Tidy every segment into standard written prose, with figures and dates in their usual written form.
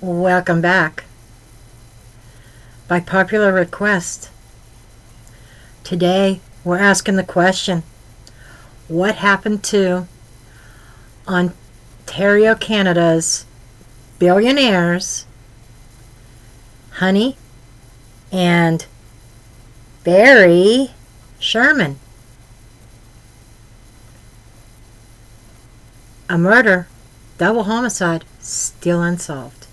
Welcome back. By popular request, today we're asking the question, what happened to Ontario, Canada's billionaires, Honey and Barry Sherman? A murder, double homicide, still unsolved.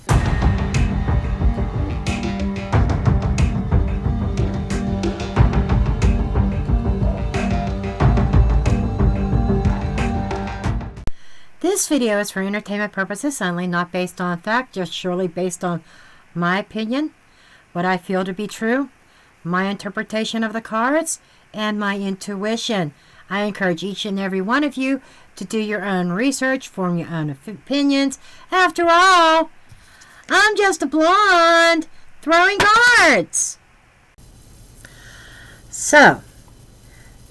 This video is for entertainment purposes only, not based on fact, just surely based on my opinion, what I feel to be true, my interpretation of the cards, and my intuition. I encourage each and every one of you to do your own research, form your own opinions. After all, I'm just a blonde throwing cards. So,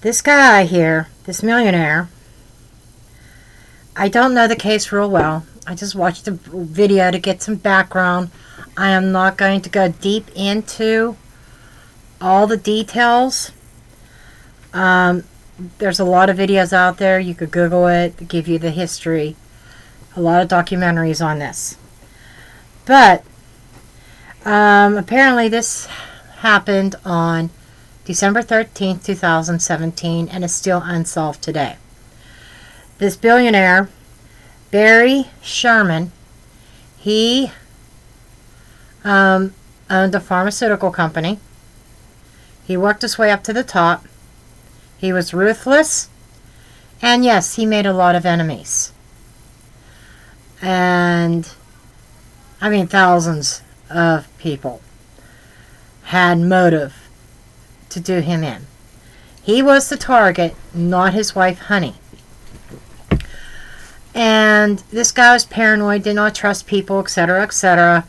this guy here, this millionaire, I don't know the case real well. I just watched the video to get some background. I am not going to go deep into all the details. There's a lot of videos out there. You could Google it, give you the history. A lot of documentaries on this. But apparently this happened on December 13th, 2017, and is still unsolved today. This billionaire, Barry Sherman, he owned a pharmaceutical company. He worked his way up to the top. He was ruthless. And yes, he made a lot of enemies. And, I mean, thousands of people had motive to do him in. He was the target, not his wife, Honey. And this guy was paranoid, did not trust people, etc., etc.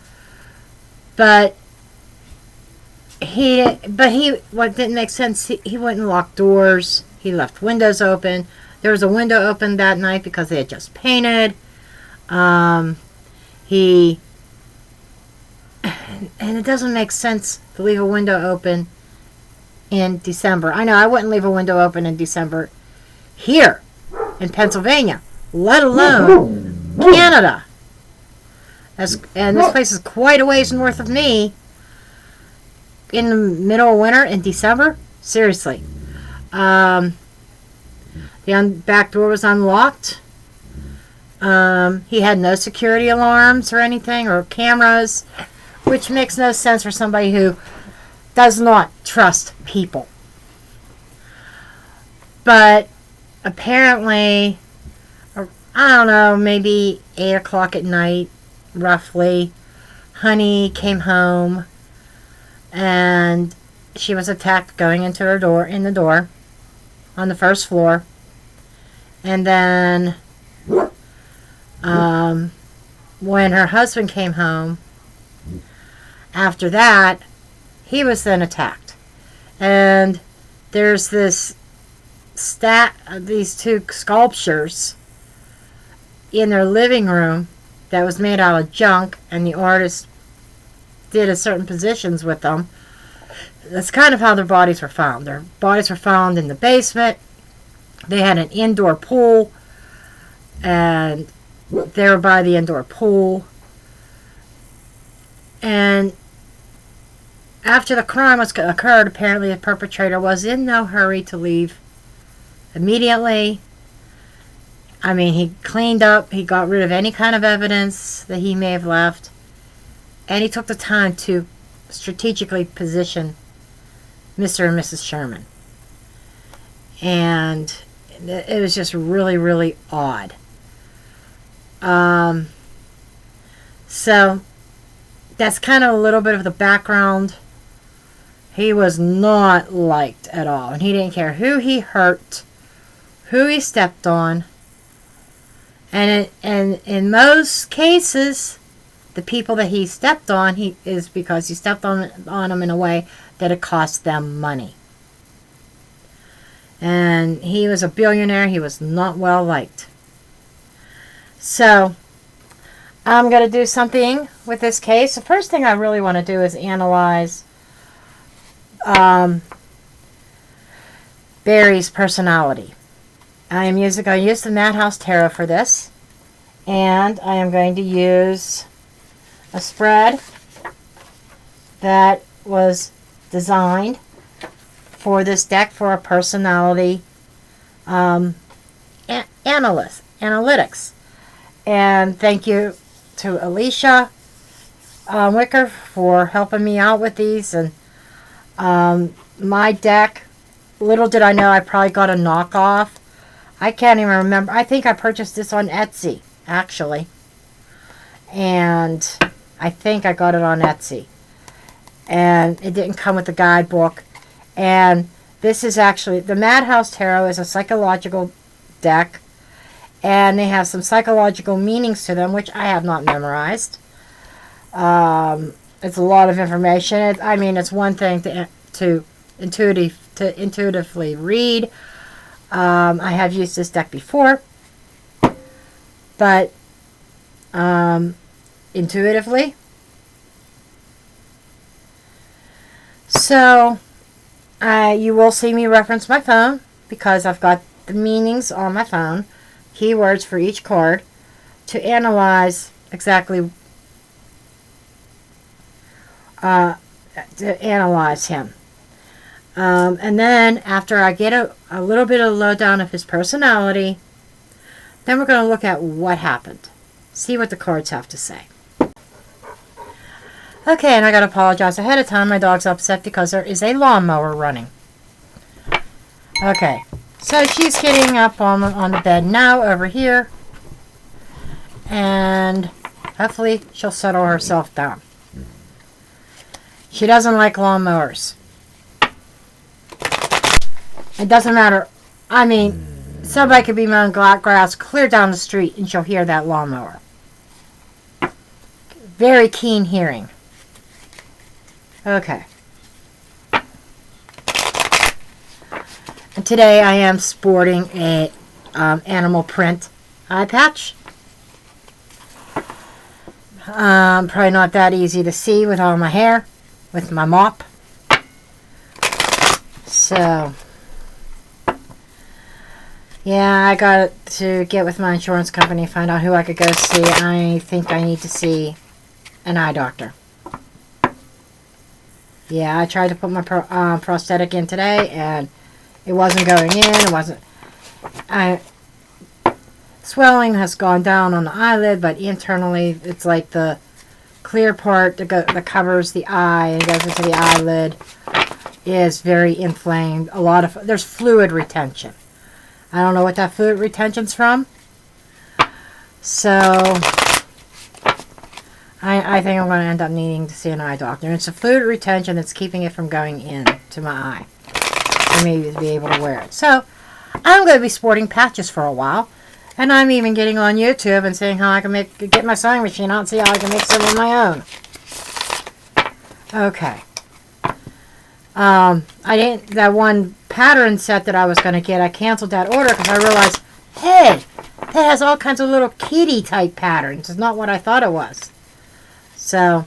But what didn't make sense, he wouldn't lock doors. He left windows open. There was a window open that night because they had just painted. And it doesn't make sense to leave a window open in December. I know I wouldn't leave a window open in December here in Pennsylvania, let alone Canada. And this place is quite a ways north of me. In the middle of winter in December? Seriously. The back door was unlocked. He had no security alarms or anything, or cameras, which makes no sense for somebody who does not trust people. But apparently, I don't know, maybe 8 o'clock at night, roughly, Honey came home and she was attacked going into her door, in the door on the first floor. And then when her husband came home, after that, he was then attacked. And there's these two sculptures in their living room that was made out of junk, and the artist did a certain positions with them. That's kind of how their bodies were found. Their bodies were found in the basement. They had an indoor pool, and they were by the indoor pool. And after the crime occurred, apparently the perpetrator was in no hurry to leave immediately. I mean, he cleaned up, he got rid of any kind of evidence that he may have left, and he took the time to strategically position Mr. and Mrs. Sherman. And it was just really, really odd. So, that's kind of a little bit of the background. He was not liked at all, and he didn't care who he hurt, who he stepped on. And in most cases, the people that he stepped on, is because he stepped on them in a way that it cost them money. And he was a billionaire. He was not well liked. So, I'm going to do something with this case. The first thing I really want to do is analyze Barry's personality. I am going to use the Madhouse Tarot for this. And I am going to use a spread that was designed for this deck for a personality analytics. And thank you to Alicia Wicker for helping me out with these. And my deck, little did I know I probably got a knockoff. I can't even remember. I think I purchased this on Etsy, actually. And I think I got it on Etsy. And it didn't come with the guidebook. And this is actually, the Madhouse Tarot is a psychological deck. And they have some psychological meanings to them, which I have not memorized. It's a lot of information. It's one thing to intuitively read. I have used this deck before, but intuitively. So you will see me reference my phone because I've got the meanings on my phone, keywords for each card, to analyze exactly him. And then after I get a little bit of lowdown of his personality, then we're going to look at what happened. See what the cards have to say. Okay, and I got to apologize ahead of time. My dog's upset because there is a lawnmower running. Okay, so she's getting up on the bed now over here. And hopefully she'll settle herself down. She doesn't like lawnmowers. It doesn't matter. Somebody could be mowing grass clear down the street and she'll hear that lawnmower. Very keen hearing. Okay. And today I am sporting a animal print eye patch. Probably not that easy to see with all my hair, with my mop. So, yeah, I got to get with my insurance company, find out who I could go see. I think I need to see an eye doctor. Yeah, I tried to put my prosthetic in today, and it wasn't going in. It wasn't. Swelling has gone down on the eyelid, but internally, it's like the clear part that covers the eye and goes into the eyelid is very inflamed. There's fluid retention. I don't know what that fluid retention's from. So I think I'm going to end up needing to see an eye doctor. It's a fluid retention that's keeping it from going in to my eye for me to be able to wear it. So I'm going to be sporting patches for a while. And I'm even getting on YouTube and seeing how I can get my sewing machine out and see how I can make some of my own. Okay. That one pattern set that I was going to get, I canceled that order because I realized, hey, that has all kinds of little kitty type patterns. It's not what I thought it was. So,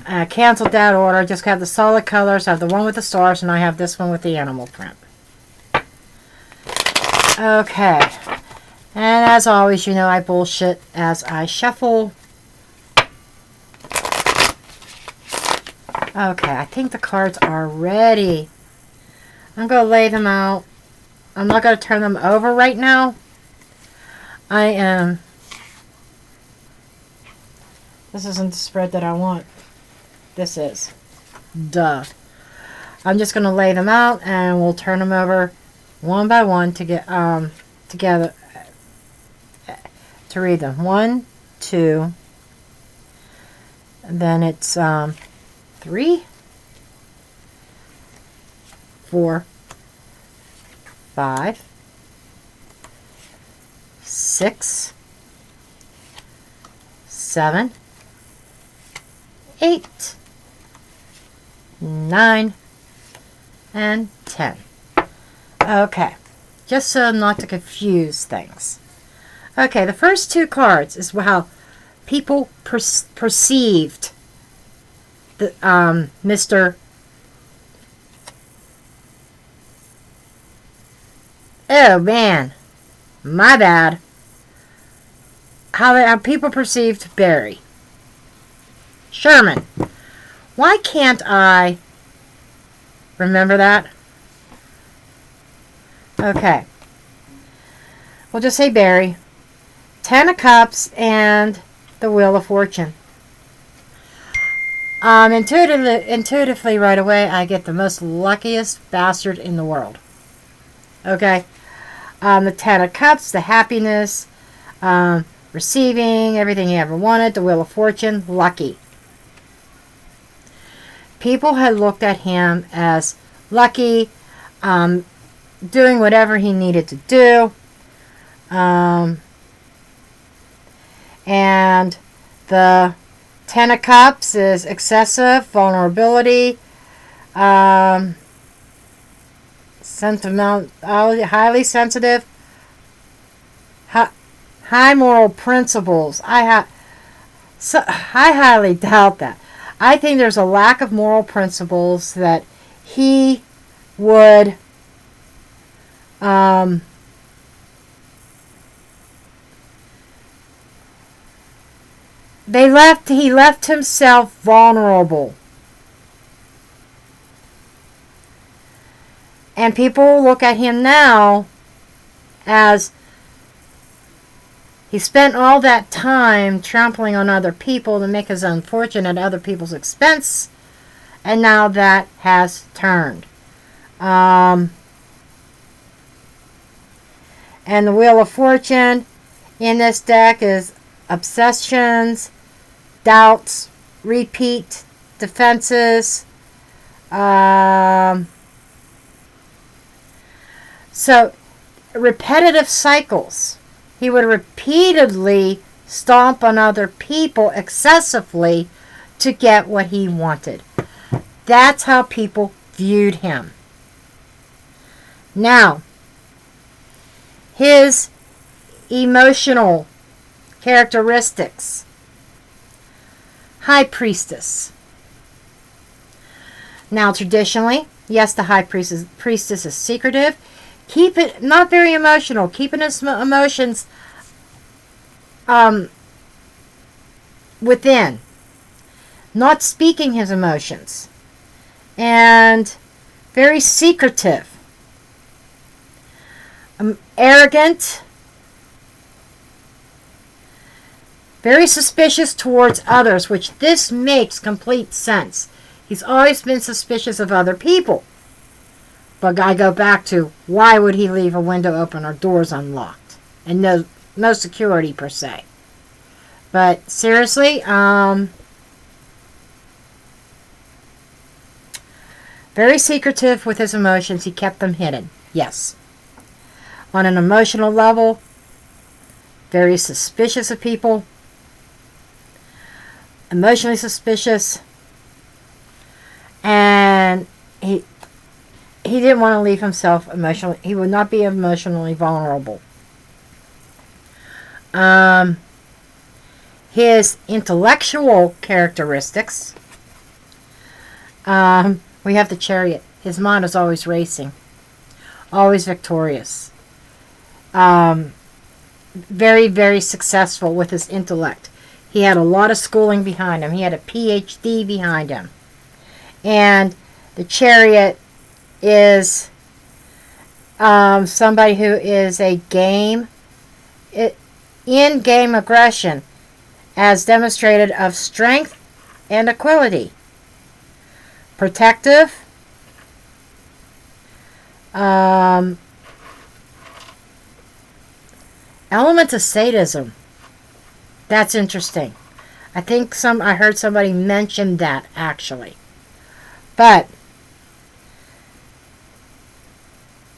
I canceled that order. I just have the solid colors. I have the one with the stars, and I have this one with the animal print. Okay. And as always, you know I bullshit as I shuffle. Okay, I think the cards are ready. I'm going to lay them out. I'm not going to turn them over right now. This isn't the spread that I want. This is. Duh. I'm just going to lay them out and we'll turn them over one by one to get together to read them. 1, 2, and then it's 3, 4, 5, 6, 7, 8, 9, and 10. Okay, just so not to confuse things. Okay, the first two cards is how people perceived the Mr. Oh man, my bad. How people perceived Barry. Sherman. Why can't I remember that? Okay. We'll just say Barry. 10 of Cups and the Wheel of Fortune. Intuitively right away, I get the most luckiest bastard in the world. Okay? The 10 of Cups, the happiness, receiving everything he ever wanted, the Wheel of Fortune, lucky. People had looked at him as lucky, doing whatever he needed to do. And the 10 of Cups is excessive, vulnerability, highly sensitive, high moral principles. I highly doubt that. I think there's a lack of moral principles that he would he left himself vulnerable. And people look at him now as he spent all that time trampling on other people to make his own fortune at other people's expense, and now that has turned. And the Wheel of Fortune in this deck is obsessions, doubts, repeat defenses. So, repetitive cycles. He would repeatedly stomp on other people excessively to get what he wanted. That's how people viewed him. Now, his emotional characteristics. High Priestess. Now, traditionally, yes, the High Priestess is secretive. Keep it not very emotional. Keeping his emotions within. Not speaking his emotions. And very secretive. Arrogant. Very suspicious towards others, which this makes complete sense. He's always been suspicious of other people. But I go back to, why would he leave a window open or doors unlocked? And no security per se. But seriously, very secretive with his emotions. He kept them hidden. Yes. On an emotional level, very suspicious of people. Emotionally suspicious. And he didn't want to leave himself emotionally. He would not be emotionally vulnerable. His intellectual characteristics. We have the Chariot. His mind is always racing. Always victorious. Very, very successful with his intellect. He had a lot of schooling behind him. He had a PhD behind him. And the Chariot is somebody who is in-game aggression as demonstrated of strength and equality. Protective. Elements of sadism. That's interesting. I heard somebody mention that actually. But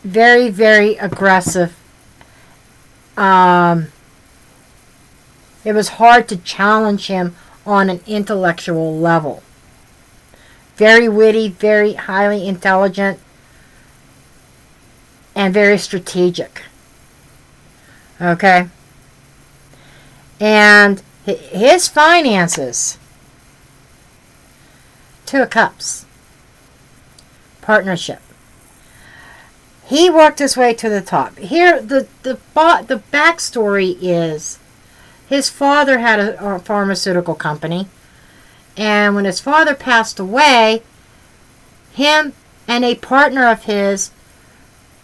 very, very aggressive. It was hard to challenge him on an intellectual level. Very witty, very highly intelligent, and very strategic. Okay? And his finances, Two of Cups, partnership. He worked his way to the top. Here, the backstory is his father had a pharmaceutical company, and when his father passed away, him and a partner of his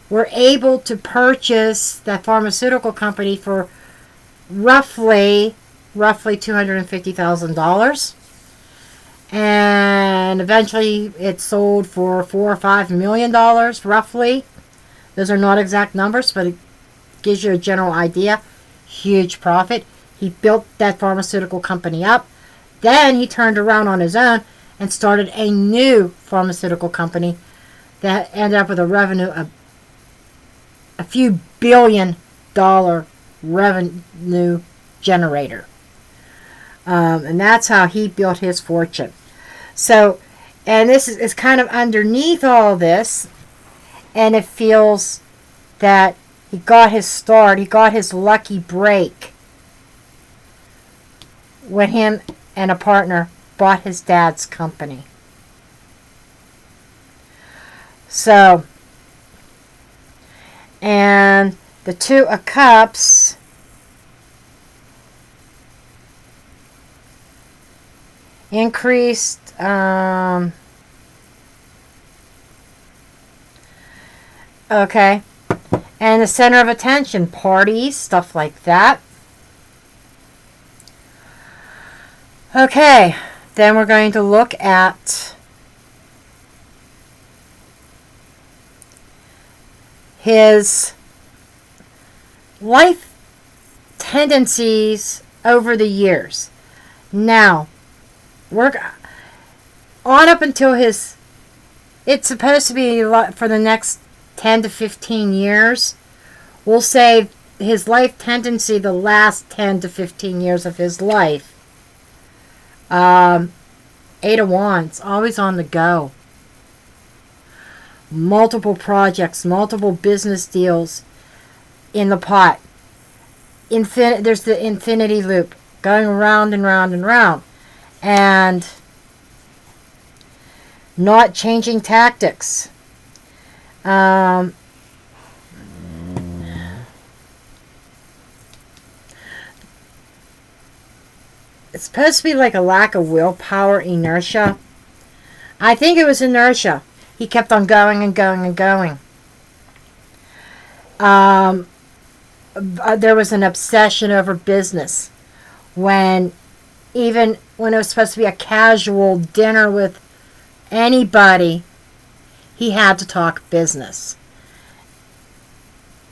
were able to purchase that pharmaceutical company for roughly $250,000. And eventually it sold for $4 or $5 million, roughly. Those are not exact numbers, but it gives you a general idea. Huge profit. He built that pharmaceutical company up. Then he turned around on his own and started a new pharmaceutical company that ended up with a revenue of a few $billion revenue generator. And that's how he built his fortune. So, and this is kind of underneath all this, and it feels that he got his start, he got his lucky break when him and a partner bought his dad's company. So, and the Two of Cups increased okay, and the center of attention, parties, stuff like that. Okay, then we're going to look at his life tendencies over the years. Now, we're on up until his, it's supposed to be for the next 10 to 15 years. We'll say his life tendency the last 10 to 15 years of his life. Eight of Wands, always on the go. Multiple projects, multiple business deals in the pot. There's the infinity loop going round and round and round. And not changing tactics. It's supposed to be like a lack of willpower, inertia. I think it was inertia. He kept on going and going and going. There was an obsession over business. Even when it was supposed to be a casual dinner with anybody, he had to talk business.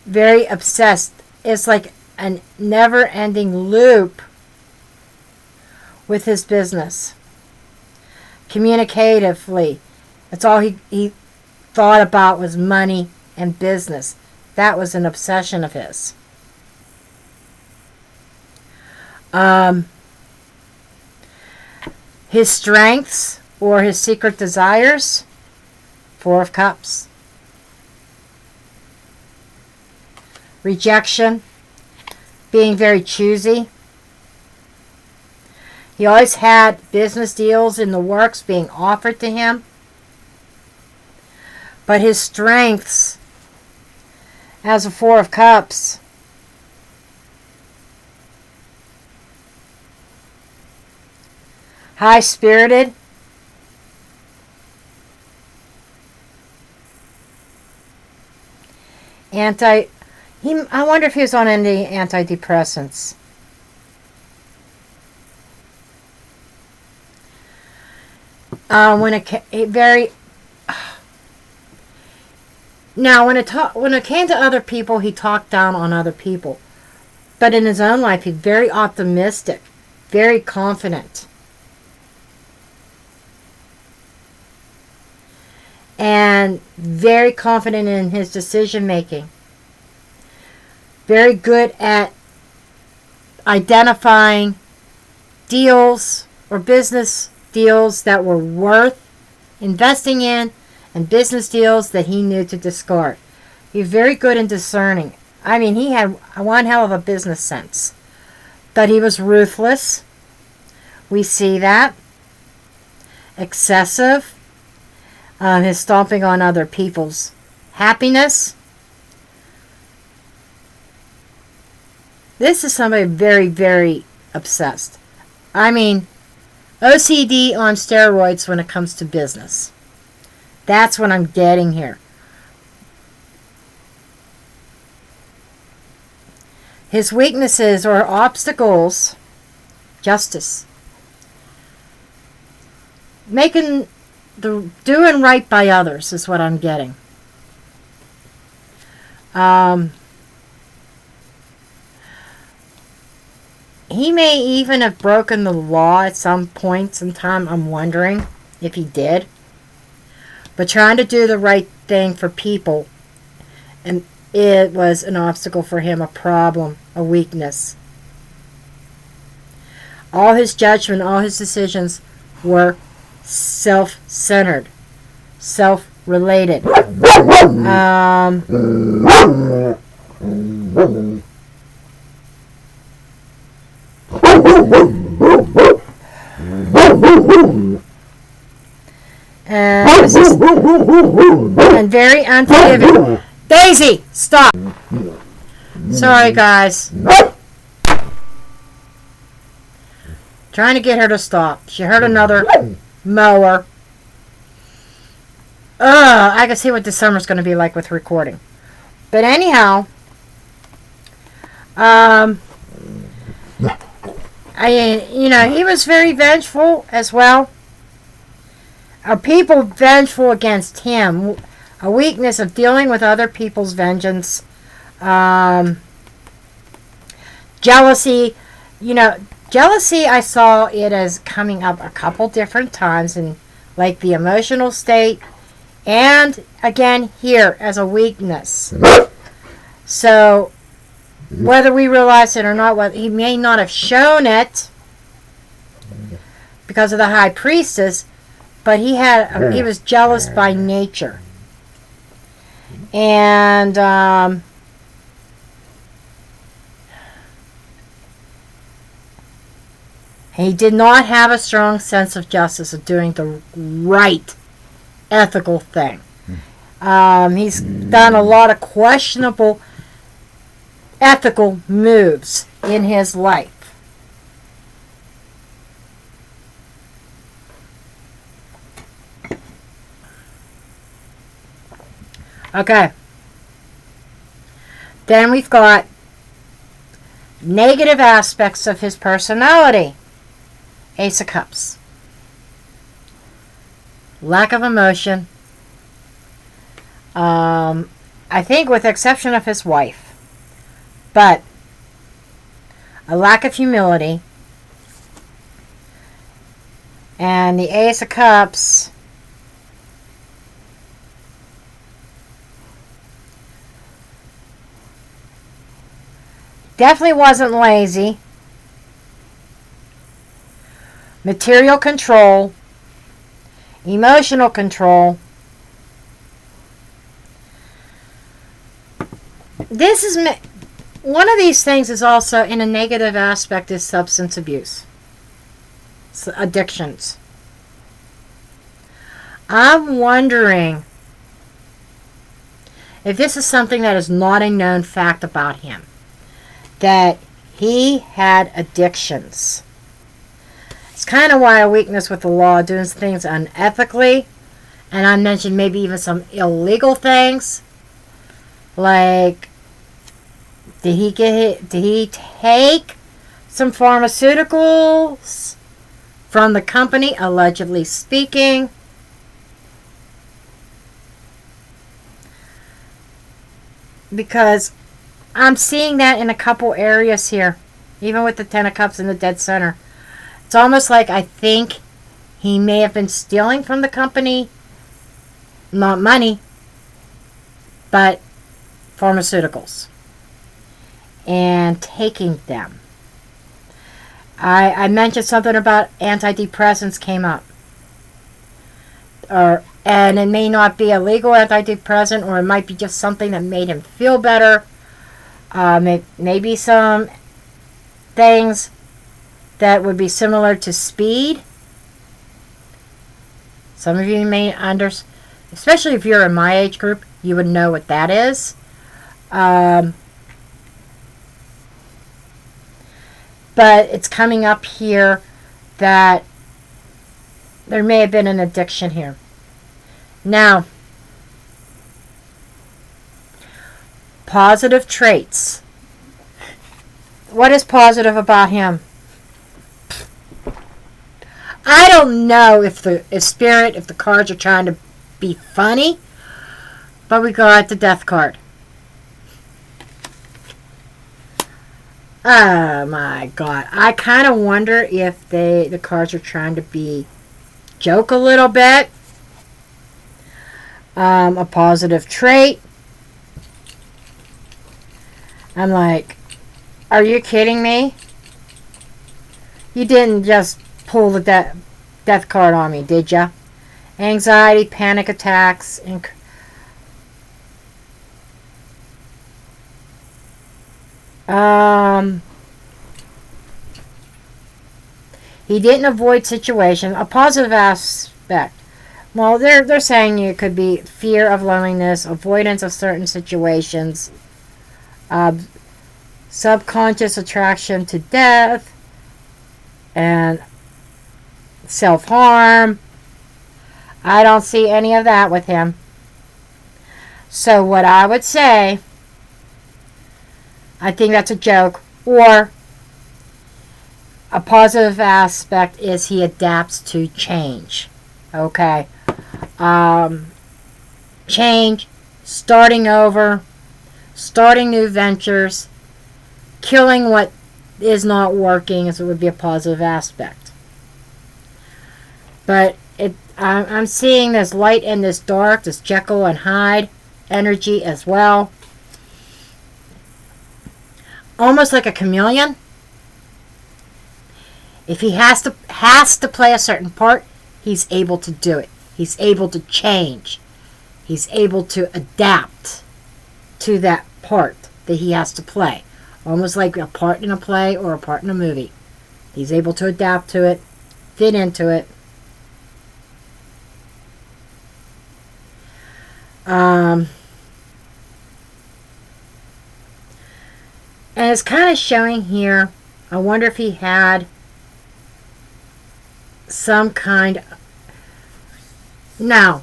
Very obsessed. It's like a never-ending loop with his business. Communicatively, that's all he thought about was money and business. That was an obsession of his. His strengths or his secret desires, Four of Cups. Rejection, being very choosy. He always had business deals in the works being offered to him. But his strengths as a Four of Cups, high-spirited, I wonder if he was on any antidepressants. When it came to other people, he talked down on other people. But in his own life, he's very optimistic, very confident. And very confident in his decision making. Very good at identifying deals or business deals that were worth investing in and business deals that he knew to discard. He was very good in discerning. I mean, he had one hell of a business sense. That he was ruthless. We see that. Excessive. His stomping on other people's happiness. This is somebody very, very obsessed. I mean, OCD on steroids when it comes to business. That's what I'm getting here. His weaknesses or obstacles, justice. Doing right by others is what I'm getting. He may even have broken the law at some point in time. I'm wondering if he did. But trying to do the right thing for people, and it was an obstacle for him, a problem, a weakness. All his judgment, all his decisions were self-centered, self-related. And very unforgiving. Daisy, stop. Sorry, guys. Trying to get her to stop. She heard another mower. I can see what this summer's going to be like with recording. But anyhow, he was very vengeful as well. Are people vengeful against him? A weakness of dealing with other people's vengeance. Jealousy. Jealousy, I saw it as coming up a couple different times in like the emotional state. And again here as a weakness. So whether we realize it or not, he may not have shown it because of the high priestess, but he was jealous by nature. And he did not have a strong sense of justice, of doing the right ethical thing. He's done a lot of questionable ethical moves in his life. Okay. Then we've got negative aspects of his personality. Ace of Cups. Lack of emotion. I think with the exception of his wife. But a lack of humility. And the Ace of Cups definitely wasn't lazy. Material control. Emotional control. This is one of these things is also in a negative aspect is substance abuse. Addictions. I'm wondering if this is something that is not a known fact about him. That he had addictions. It's kind of why a weakness with the law, doing things unethically. And I mentioned maybe even some illegal things. Like, did he take some pharmaceuticals from the company, allegedly speaking? Because I'm seeing that in a couple areas here. Even with the Ten of Cups in the dead center. It's almost like I think he may have been stealing from the company. Not money. But pharmaceuticals. And taking them. I mentioned something about antidepressants came up. And it may not be a legal antidepressant, or it might be just something that made him feel better. Maybe some things that would be similar to speed. Some of you may especially if you're in my age group, you would know what that is. But it's coming up here that there may have been an addiction here. Now, positive traits. What is positive about him? I don't know if the cards are trying to be funny, but we got the death card. Oh my God. I kind of wonder if the cards are trying to be joke a little bit. A positive trait. I'm like, are you kidding me? You didn't just pull the death card on me, did ya? Anxiety, panic attacks, he didn't avoid situations. A positive aspect. Well, they're saying it could be fear of loneliness, avoidance of certain situations, subconscious attraction to death, and self-harm. I don't see any of that with him. So what I would say, I think that's a joke, or a positive aspect is he adapts to change. Okay. Change, starting over, starting new ventures, killing what is not working, as it would be a positive aspect. But I'm seeing this light and this dark, this Jekyll and Hyde energy as well. Almost like a chameleon. If he has to play a certain part, he's able to do it. He's able to change. He's able to adapt to that part that he has to play. Almost like a part in a play or a part in a movie. He's able to adapt to it, fit into it. And it's kind of showing here, I wonder if he had some kind of... Now,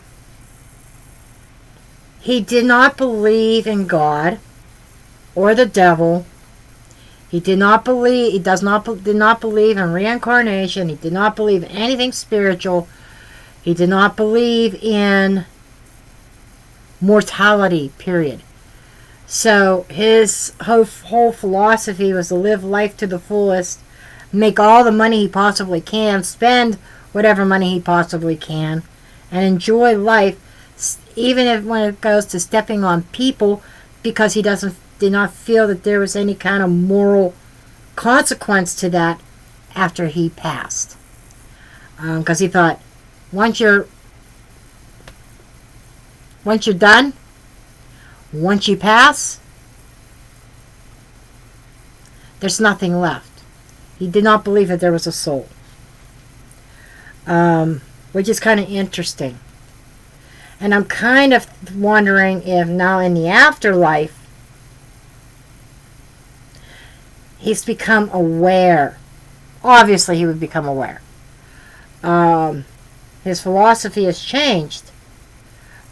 he did not believe in God or the devil. He did not believe in reincarnation. He did not believe in anything spiritual. He did not believe in mortality, period. So his whole philosophy was to live life to the fullest, make all the money he possibly can, spend whatever money he possibly can, and enjoy life, even if when it goes to stepping on people, because he did not feel that there was any kind of moral consequence to that after he passed. Because he thought, once you're done, once you pass, there's nothing left. He did not believe that there was a soul. Which is kind of interesting. And I'm kind of wondering if now in the afterlife, he's become aware. Obviously, he would become aware. His philosophy has changed.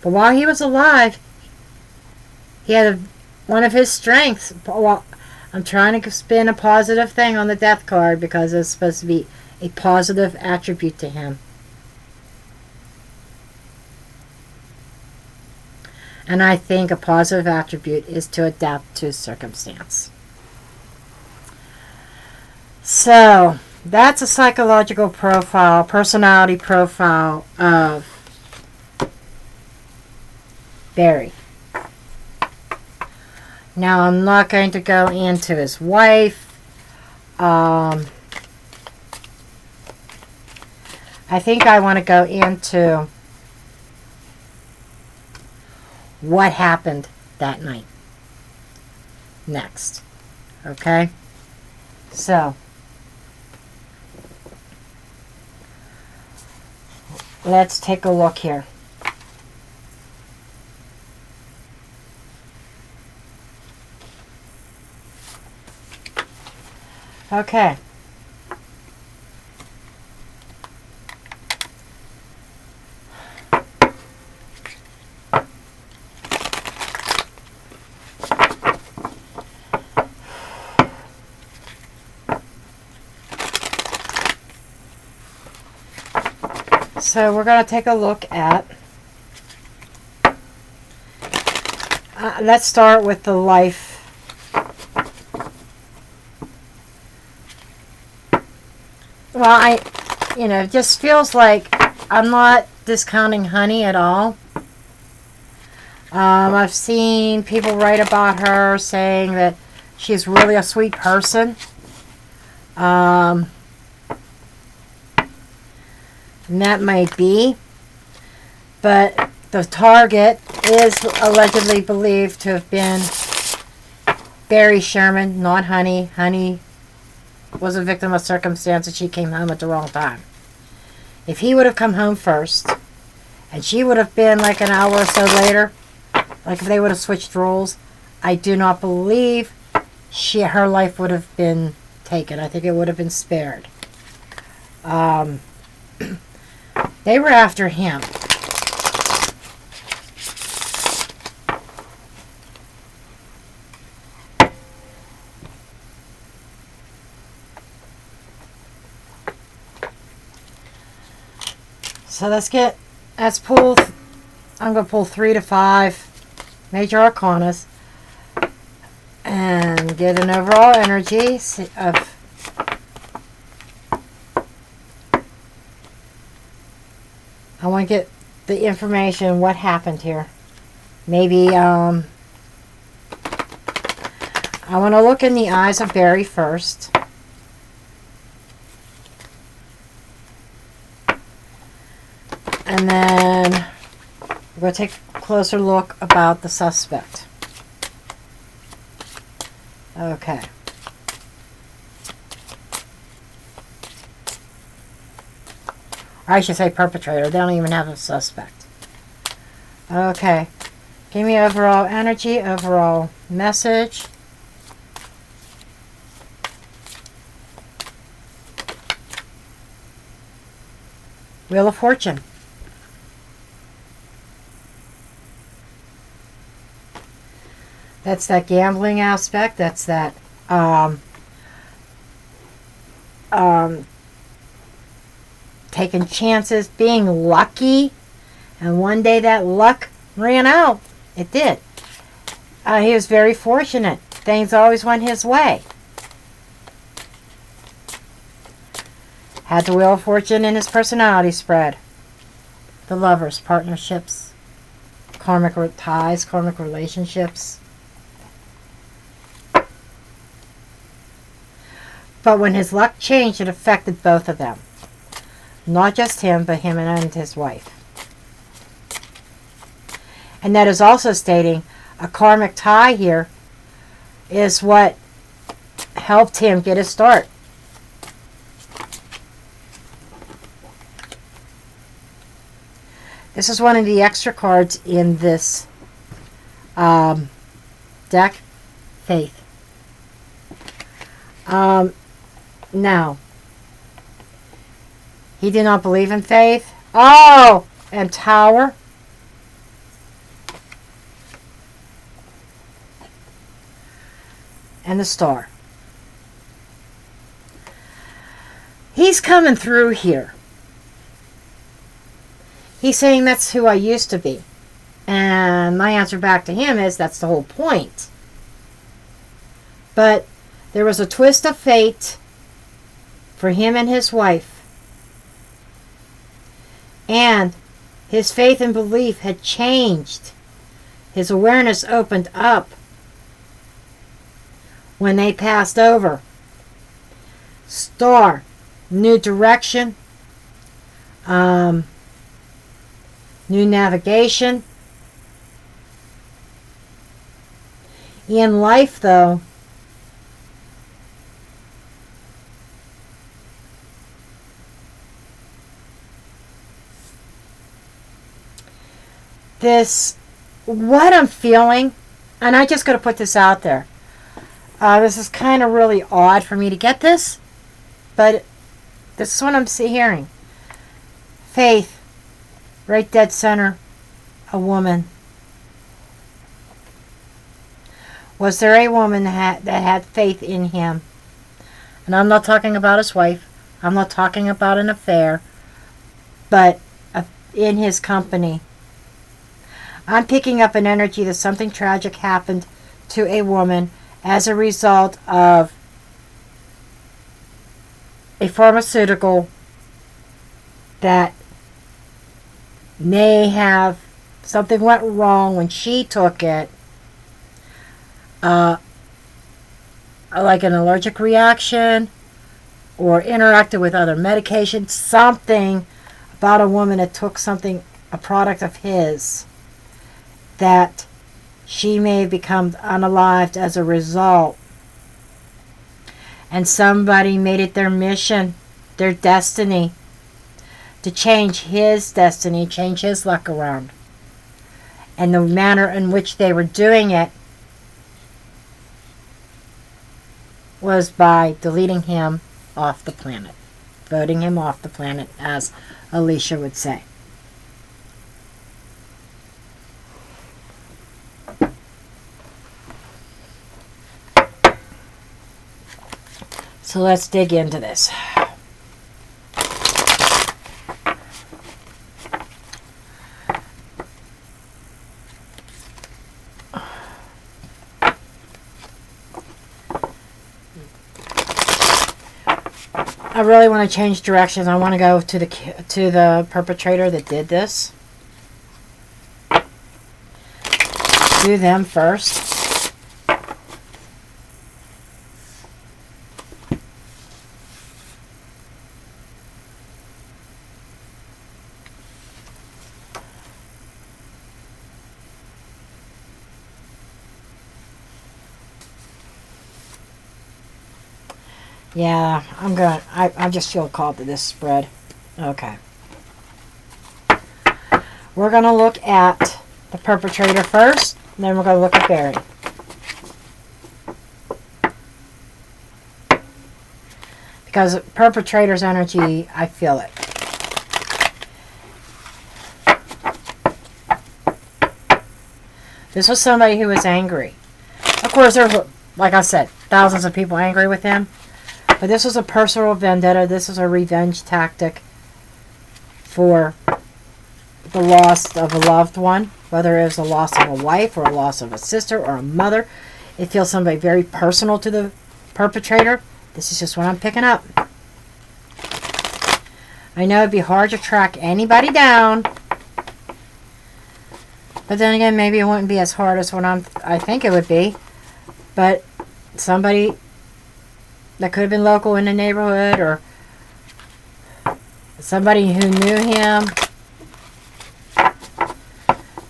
But while he was alive, he had one of his strengths. Well, I'm trying to spin a positive thing on the death card because it's supposed to be a positive attribute to him. And I think a positive attribute is to adapt to circumstance. So, that's a psychological profile, personality profile of Barry. Now, I'm not going to go into his wife. I think I want to go into what happened that night next. Okay? So, let's take a look here. Okay. So we're going to take a look at, let's start with the life. Well, it just feels like I'm not discounting Honey at all. I've seen people write about her saying that she's really a sweet person. And that might be. But the target is allegedly believed to have been Barry Sherman, not Honey. Honey was a victim of circumstance and she came home at the wrong time. If he would have come home first, and she would have been like an hour or so later, like if they would have switched roles, I do not believe her life would have been taken. I think it would have been spared. They were after him. So let's pull, I'm going to pull 3 to 5 major arcanas and get an overall energy of I want to get the information, what happened here. Maybe, I want to look in the eyes of Barry first. And then we're going to take a closer look about the suspect. Okay. Or I should say perpetrator. They don't even have a suspect. Okay. Give me overall energy, overall message. Wheel of Fortune. That's that gambling aspect. That's that taking chances, being lucky. And one day that luck ran out. It did. He was very fortunate. Things always went his way. Had the Wheel of Fortune in his personality spread. The Lovers, partnerships, karmic ties, karmic relationships. But when his luck changed, it affected both of them. Not just him, but him and his wife. And that is also stating a karmic tie here is what helped him get his start. This is one of the extra cards in this deck, Faith. Now, he did not believe in faith. Oh, and Tower. And the Star. He's coming through here. He's saying that's who I used to be. And my answer back to him is that's the whole point. But there was a twist of fate for him and his wife. And his faith and belief had changed. His awareness opened up when they passed over. Star, new direction, new navigation. In life, though, this, what I'm feeling, and I just got to put this out there. This is kind of really odd for me to get this, but this is what I'm hearing. Faith, right dead center, a woman. Was there a woman that had faith in him? And I'm not talking about his wife. I'm not talking about an affair, but in his company. I'm picking up an energy that something tragic happened to a woman as a result of a pharmaceutical that may have, something went wrong when she took it. Like an allergic reaction or interacted with other medications. Something about a woman that took something, a product of his, that she may have become unalived as a result. And somebody made it their mission, their destiny, to change his destiny, change his luck around. And the manner in which they were doing it was by deleting him off the planet. Voting him off the planet, as Alicia would say. So let's dig into this. I really want to change directions. I want to go to the perpetrator that did this. Do them first. Yeah, I just feel called to this spread. Okay. We're going to look at the perpetrator first, and then we're going to look at Barry. Because perpetrator's energy, I feel it. This was somebody who was angry. Of course, there were, like I said, thousands of people angry with him. But this was a personal vendetta. This was a revenge tactic for the loss of a loved one. Whether it was the loss of a wife or a loss of a sister or a mother. It feels somebody very personal to the perpetrator. This is just what I'm picking up. I know it'd be hard to track anybody down. But then again, maybe it wouldn't be as hard as what I think it would be. But somebody that could have been local in the neighborhood, or somebody who knew him,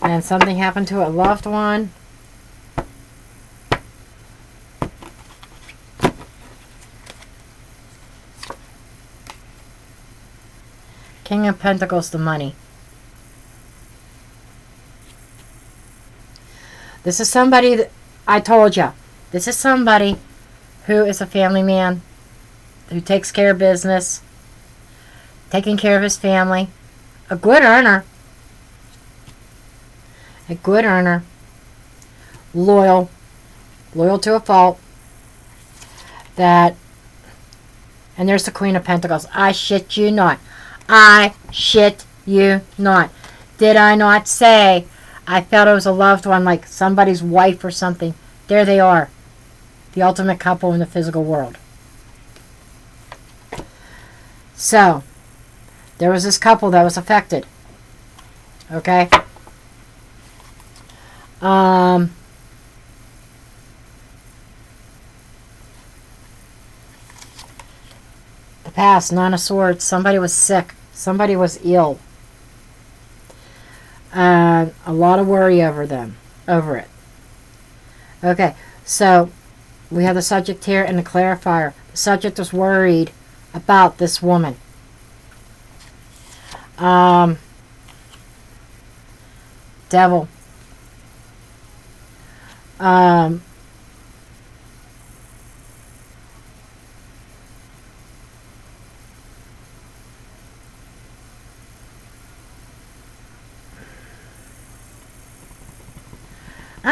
and something happened to a loved one. King of Pentacles, the money. This is somebody that, I told you, this is somebody who is a family man, who takes care of business, taking care of his family, a good earner, loyal to a fault, that, and there's the Queen of Pentacles. I shit you not. I shit you not. Did I not say I felt it was a loved one, like somebody's wife or something? There they are. The ultimate couple in the physical world. So, there was this couple that was affected. Okay? The past, Nine of Swords. Somebody was sick. Somebody was ill. And a lot of worry over it. Okay, so we have the subject here and the clarifier. The subject was worried about this woman. Devil. I'm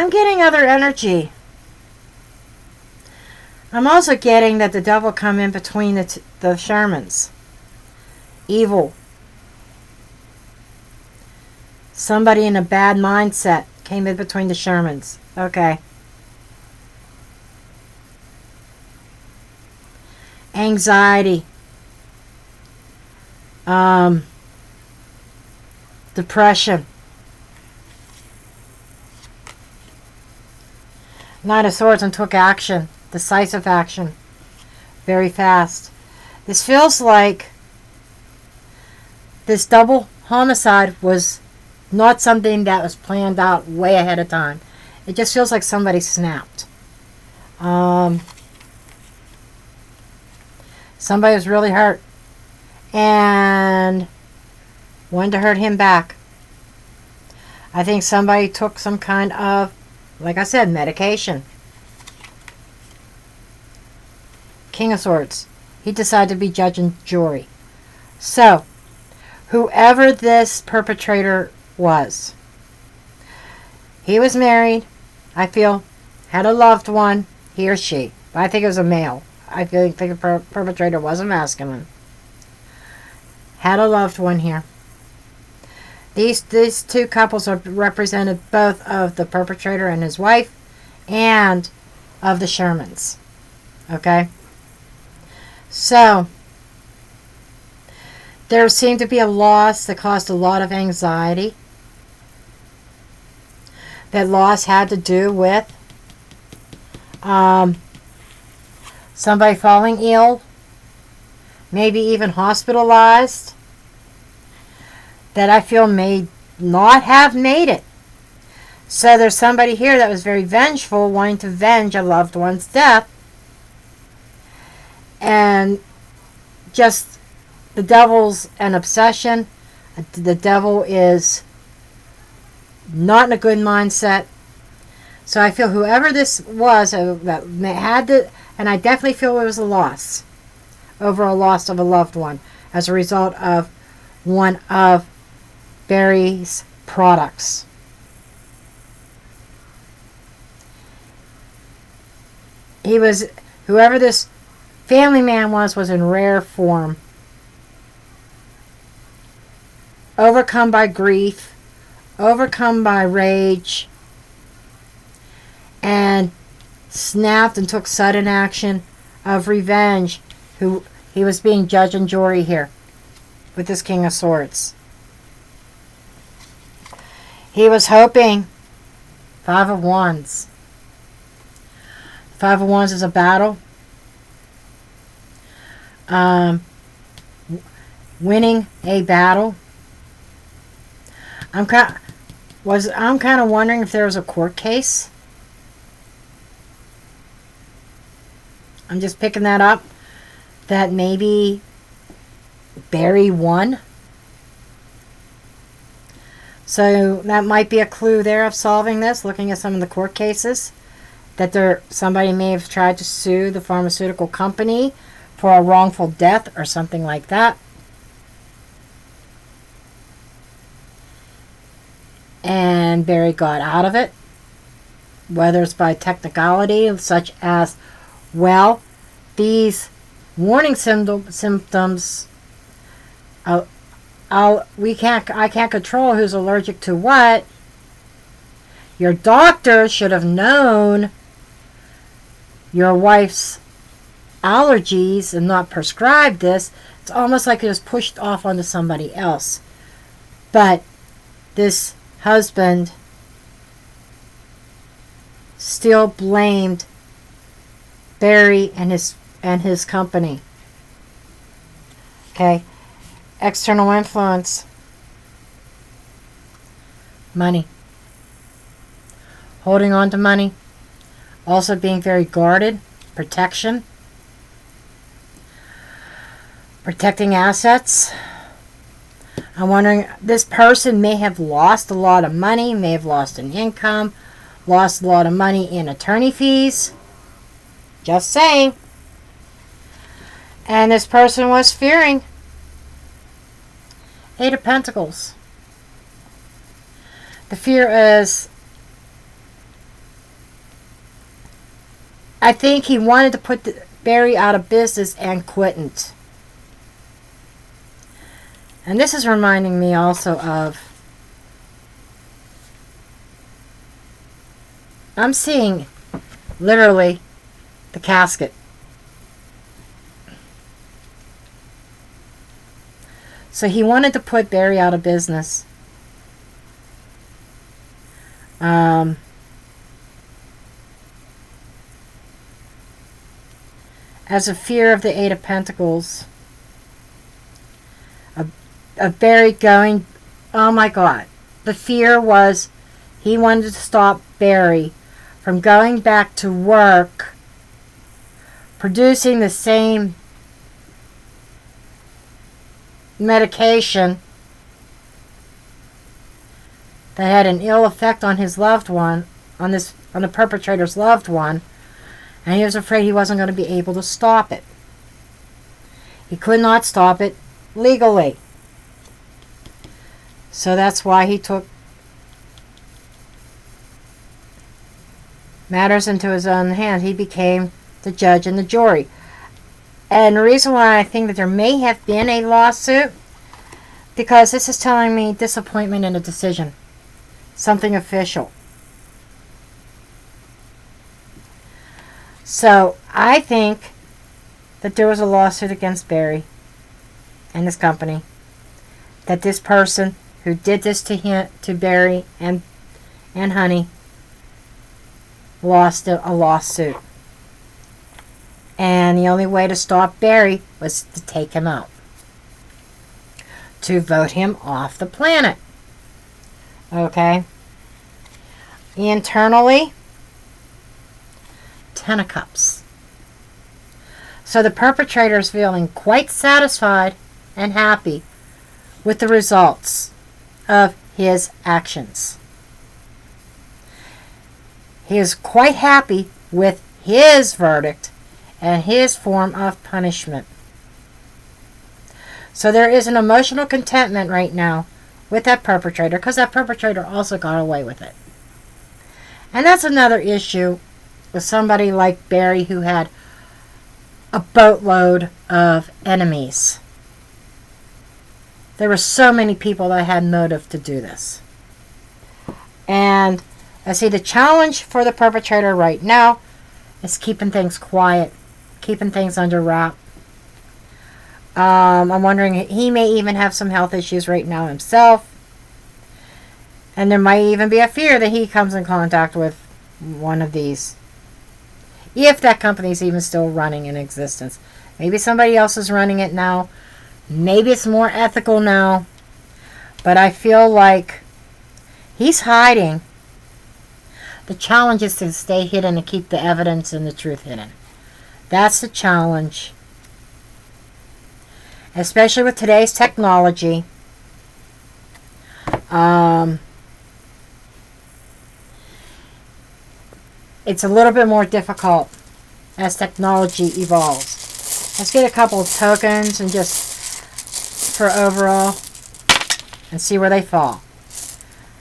getting other energy. I'm also getting that the devil come in between the Shermans. Evil. Somebody in a bad mindset came in between the Shermans. Okay. Anxiety. Depression. Knight of Swords, and took action. Decisive action. Very fast. This feels like this double homicide was not something that was planned out way ahead of time. It just feels like somebody snapped. Somebody was really hurt and wanted to hurt him back. I think somebody took some kind of, like I said, medication. King of Swords. He decided to be judge and jury. So, whoever this perpetrator was, he was married, I feel, had a loved one, he or she. But I think it was a male. I think the perpetrator was a masculine. Had a loved one here. These two couples are represented, both of the perpetrator and his wife, and of the Shermans. Okay? So, there seemed to be a loss that caused a lot of anxiety. That loss had to do with somebody falling ill, maybe even hospitalized, that I feel may not have made it. So there's somebody here that was very vengeful, wanting to avenge a loved one's death. And just the devil's an obsession. The devil is not in a good mindset. So I feel whoever this was that had to, and I definitely feel it was a loss, over a loss of a loved one as a result of one of Barry's products. He was, whoever this family man was in rare form. Overcome by grief, overcome by rage, and snapped and took sudden action of revenge. Who he was being judge and jury here with this King of Swords. He was hoping. Five of Wands. Five of Wands is a battle. Winning a battle. I'm kind of wondering if there was a court case. I'm just picking that up. That maybe Barry won. So that might be a clue there of solving this, looking at some of the court cases. That somebody may have tried to sue the pharmaceutical company for a wrongful death or something like that. And Barry got out of it. Whether it's by technicality, such as, well, these warning symptoms, I can't control who's allergic to what. Your doctor should have known your wife's allergies and not prescribed this. It's almost like it was pushed off onto somebody else. But this husband still blamed Barry and his company. Okay. External influence. Money. Holding on to money. Also being very guarded. Protection. Protecting assets. I'm wondering, this person may have lost a lot of money, may have lost an income, lost a lot of money in attorney fees. Just saying. And this person was fearing. Eight of Pentacles. The fear is, I think he wanted to put Barry out of business and couldn't. And this is reminding me also of, I'm seeing literally the casket. So he wanted to put Barry out of business. As a fear of the Eight of Pentacles. Of Barry going, oh my God. The fear was he wanted to stop Barry from going back to work, producing the same medication that had an ill effect on his loved one, on the perpetrator's loved one, and he was afraid he wasn't going to be able to stop it. He could not stop it legally. So that's why he took matters into his own hands. He became the judge and the jury. And the reason why I think that there may have been a lawsuit, because this is telling me disappointment in a decision. Something official. So I think that there was a lawsuit against Barry and his company. That this person who did this to Barry and Honey lost a lawsuit. And the only way to stop Barry was to take him out. To vote him off the planet. Okay? Internally, Ten of Cups. So the perpetrator is feeling quite satisfied and happy with the results of his actions. He is quite happy with his verdict and his form of punishment. So there is an emotional contentment right now with that perpetrator, because that perpetrator also got away with it. And that's another issue with somebody like Barry, who had a boatload of enemies. There were so many people that had motive to do this. And I see the challenge for the perpetrator right now is keeping things quiet, keeping things under wrap. I'm wondering, he may even have some health issues right now himself. And there might even be a fear that he comes in contact with one of these. If that company is even still running in existence. Maybe somebody else is running it now. Maybe it's more ethical now. But I feel like he's hiding. The challenge is to stay hidden and keep the evidence and the truth hidden. That's the challenge. Especially with today's technology. It's a little bit more difficult as technology evolves. Let's get a couple of tokens and just for overall and see where they fall.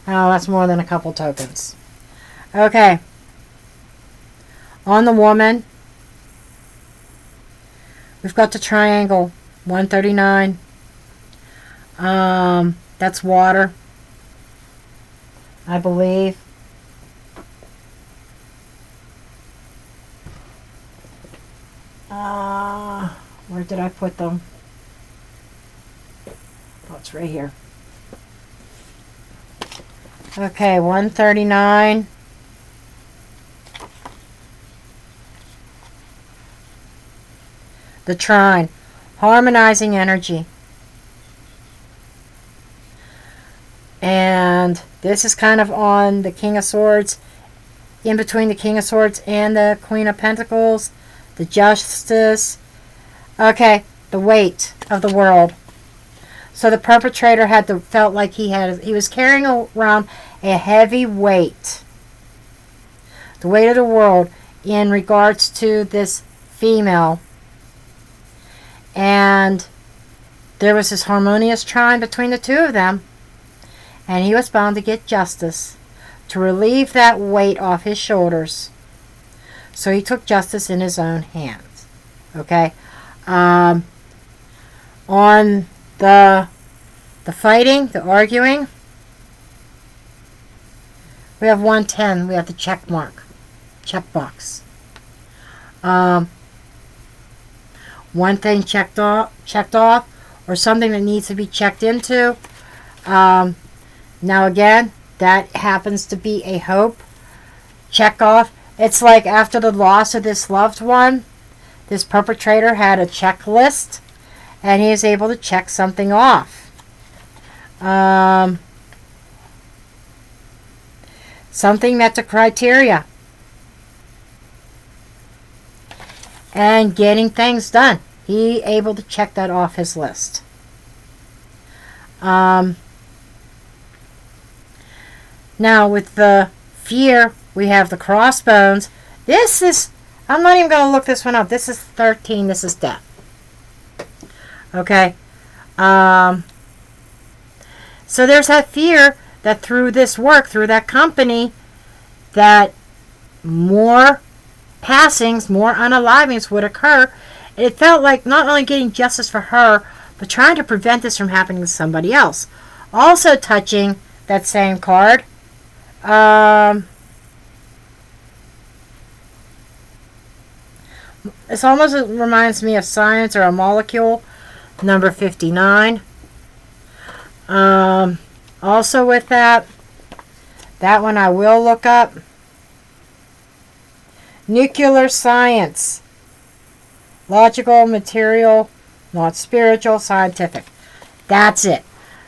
Oh, that's more than a couple tokens. Okay. On the woman, we've got the triangle, 139. That's water, I believe. Where did I put them? Oh, it's right here. Okay, 139. The trine, harmonizing energy. And this is kind of on the King of Swords, in between the King of Swords and the Queen of Pentacles, the Justice. Okay, the weight of the world. So the perpetrator felt like he was carrying around a heavy weight, the weight of the world, in regards to this female. And there was this harmonious trine between the two of them, and he was bound to get justice, to relieve that weight off his shoulders. So he took justice in his own hands. Okay? On the fighting, the arguing, we have 110. We have the check box. One thing checked off, or something that needs to be checked into. Now again, that happens to be a hope. Check off. It's like after the loss of this loved one, this perpetrator had a checklist, and he is able to check something off. Something met the criteria. And getting things done. He able to check that off his list. Now with the fear, we have the crossbones. This is, I'm not even going to look this one up. This is 13. This is death. Okay. So there's that fear that through this work, through that company, that more passings, more unalivings would occur. It felt like not only getting justice for her, but trying to prevent this from happening to somebody else. Also touching that same card, this almost reminds me of science or a molecule, number 59. Also with that one I will look up. Nuclear science. Logical, material, not spiritual, scientific. That's it.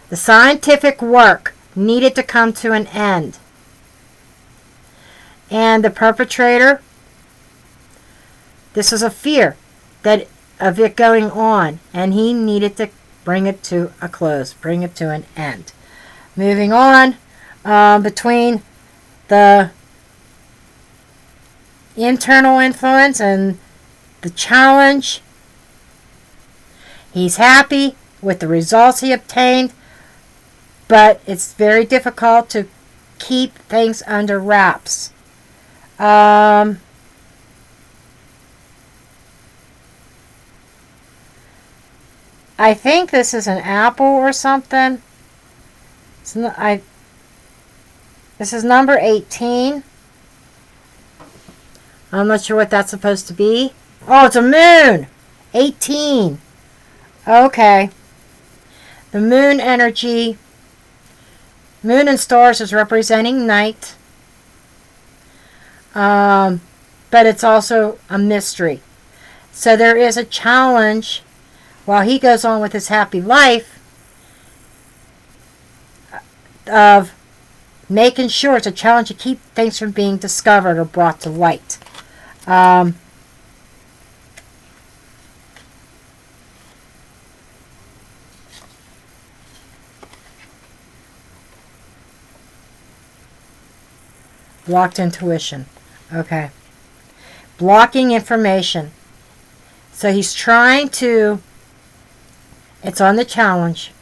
The scientific work needed to come to an end. And the perpetrator, this was a fear of it going on, and he needed to bring it to a close, bring it to an end. Moving on, between the internal influence and the challenge, he's happy with the results he obtained, but it's very difficult to keep things under wraps. I think this is an apple or something. This is number 18. I'm not sure what that's supposed to be. Oh, it's a moon. 18. Okay. The moon energy. Moon and stars is representing night. But it's also a mystery. So there is a challenge while he goes on with his happy life of making sure it's a challenge to keep things from being discovered or brought to light. Blocked intuition. Okay. Blocking information. So he's trying to, it's on the challenge.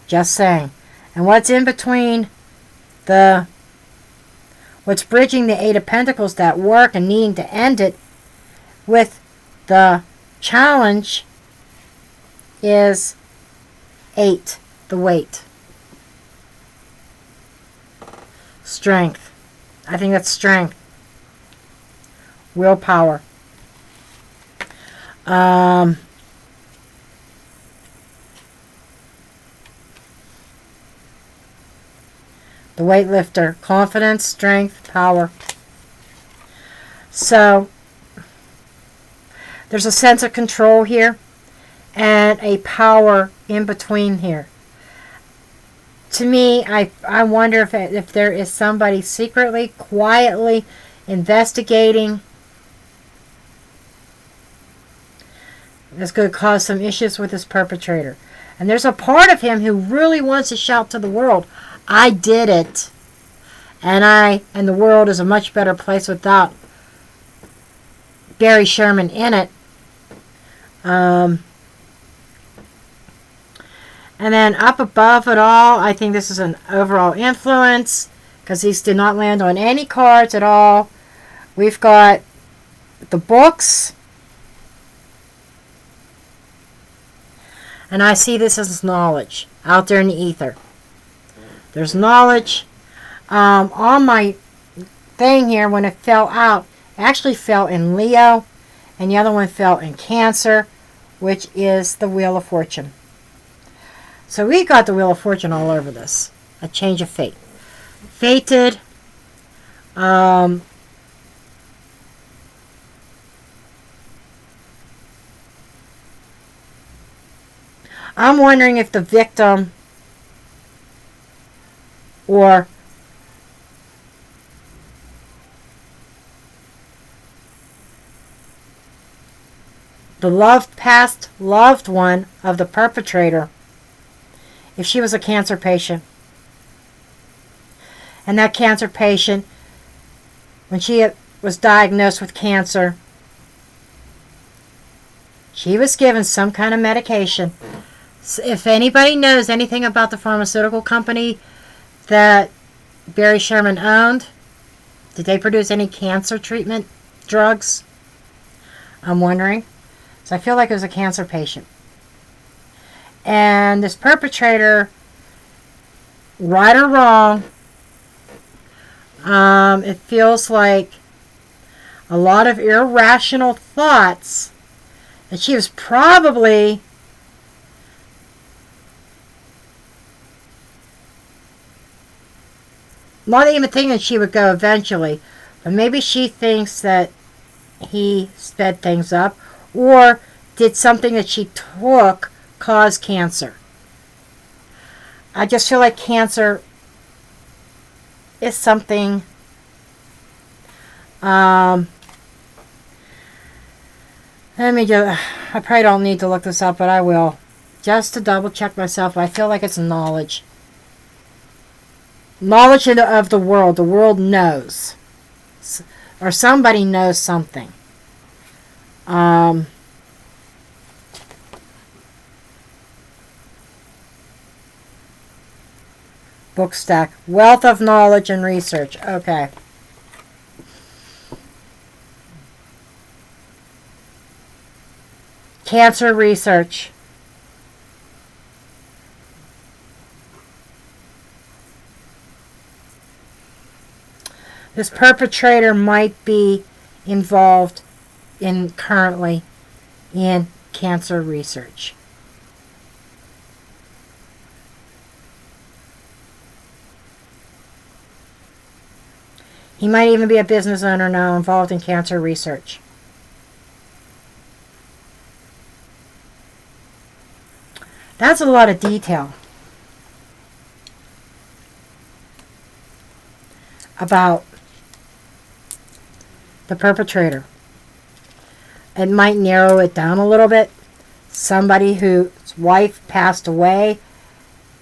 Just saying. And what's in between what's bridging the Eight of Pentacles, that work and needing to end it with the challenge, is 8, the weight. Strength. I think that's strength. Willpower. The weightlifter. Confidence, strength, power. So, there's a sense of control here and a power in between here. To me, I wonder if there is somebody secretly, quietly investigating It's going to cause some issues with this perpetrator. And there's a part of him who really wants to shout to the world, I did it. And the world is a much better place without Barry Sherman in it. And then up above it all, I think this is an overall influence, because these did not land on any cards at all. We've got the books. And I see this as knowledge out there in the ether. There's knowledge. On my thing here, when it fell out, it actually fell in Leo. And the other one fell in Cancer, which is the Wheel of Fortune. So we got the Wheel of Fortune all over this. A change of fate. Fated. I'm wondering if the victim or the past loved one of the perpetrator, if she was a cancer patient. And that cancer patient, when she was diagnosed with cancer, she was given some kind of medication. So if anybody knows anything about the pharmaceutical company that Barry Sherman owned, did they produce any cancer treatment drugs? I'm wondering. So I feel like it was a cancer patient. And this perpetrator, right or wrong, it feels like a lot of irrational thoughts that she was probably not even thinking she would go eventually, but maybe she thinks that he sped things up, or did something that she took cause cancer. I just feel like cancer is something let me just, I probably don't need to look this up, but I will, just to double check myself. I feel like it's knowledge. Knowledge of the world. The world knows. Or somebody knows something. Book stack. Wealth of knowledge and research. Okay. Cancer research. This perpetrator might be involved currently in cancer research. He might even be a business owner now involved in cancer research. That's a lot of detail about the perpetrator. It might narrow it down a little bit. Somebody whose wife passed away,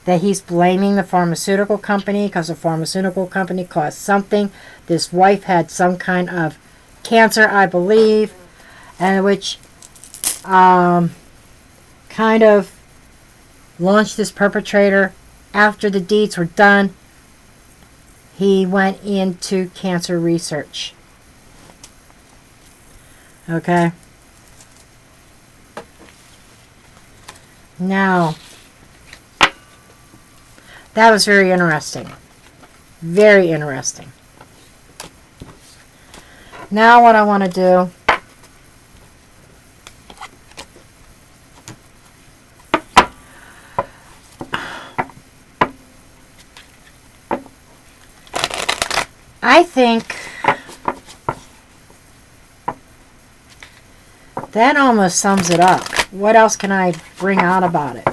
that he's blaming the pharmaceutical company because the pharmaceutical company caused something. This wife had some kind of cancer, I believe, and which kind of launched this perpetrator. After the deeds were done, he went into cancer research. Okay. Now, that was very interesting. Very interesting. Now what I want to do, I think that almost sums it up. What else can I bring out about it?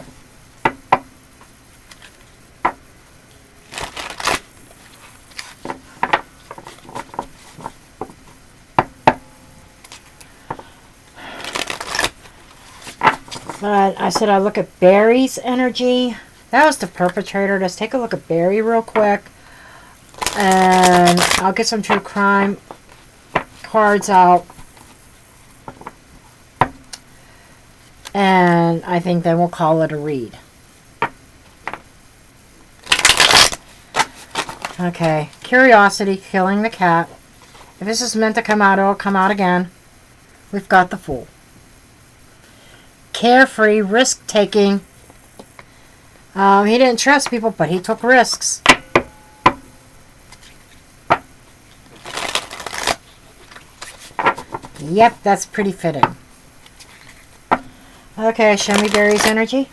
But I said I look at Barry's energy. That was the perpetrator. Let's take a look at Barry real quick. And I'll get some true crime cards out. And I think then we'll call it a read. Okay. Curiosity, killing the cat. If this is meant to come out, it'll come out again. We've got the Fool. Carefree, risk-taking. He didn't trust people, but he took risks. Yep, that's pretty fitting. Okay, show me Barry's energy.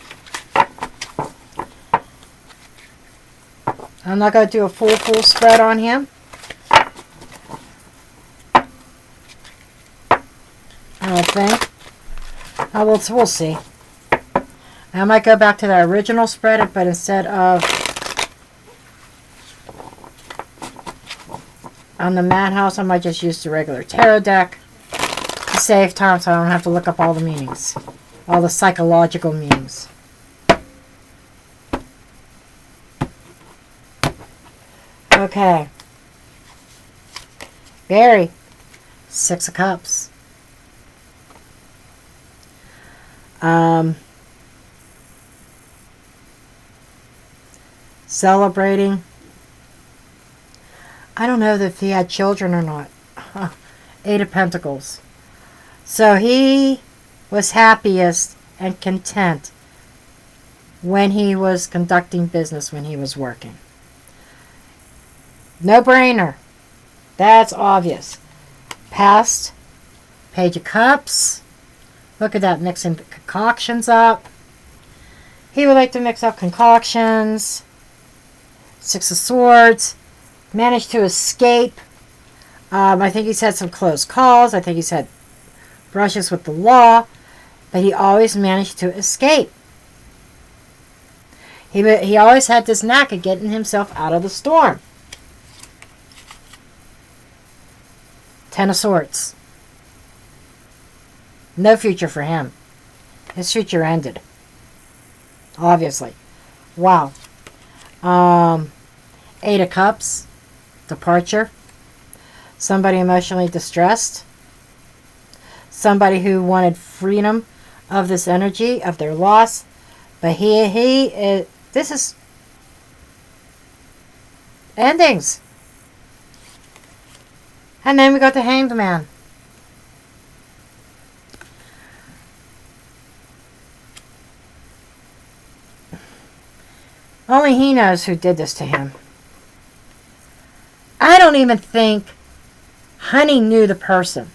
I'm not going to do a full spread on him. I don't think. We'll see. I might go back to the original spread, but instead of on the Madhouse, I might just use the regular tarot deck to save time so I don't have to look up all the meanings. All the psychological meanings. Okay. Barry. 6 of Cups. Celebrating. I don't know if he had children or not. 8 of Pentacles. So he was happiest and content when he was conducting business, when he was working. No brainer. That's obvious. Past. Page of Cups. Look at that, mixing the concoctions up. He would like to mix up concoctions. 6 of Swords. Managed to escape. I think he's had some close calls. I think he's had brushes with the law. But he always managed to escape. He always had this knack of getting himself out of the storm. 10 of Swords. No future for him. His future ended. Obviously. Wow. 8 of Cups. Departure. Somebody emotionally distressed. Somebody who wanted freedom of this energy, of their loss. But this is endings. And then we got the Hanged Man. Only he knows who did this to him. I don't even think Honey knew the person.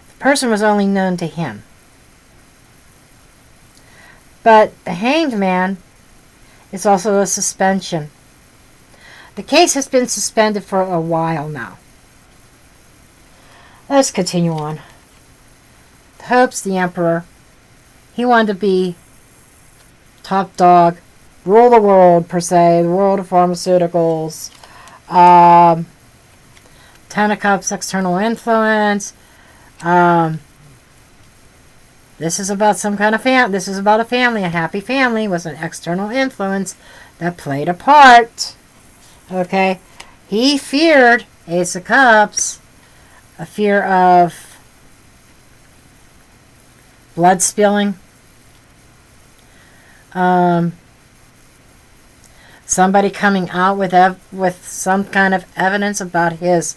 The person was only known to him. But the Hanged Man is also a suspension. The case has been suspended for a while now. Let's continue on. The Hope's the Emperor. He wanted to be top dog, rule the world, per se, the world of pharmaceuticals. 10 of Cups, external influence. This is about some kind of this is about a family. A happy family was an external influence that played a part. Okay. He feared, Ace of Cups, a fear of blood spilling. Somebody coming out with some kind of evidence about his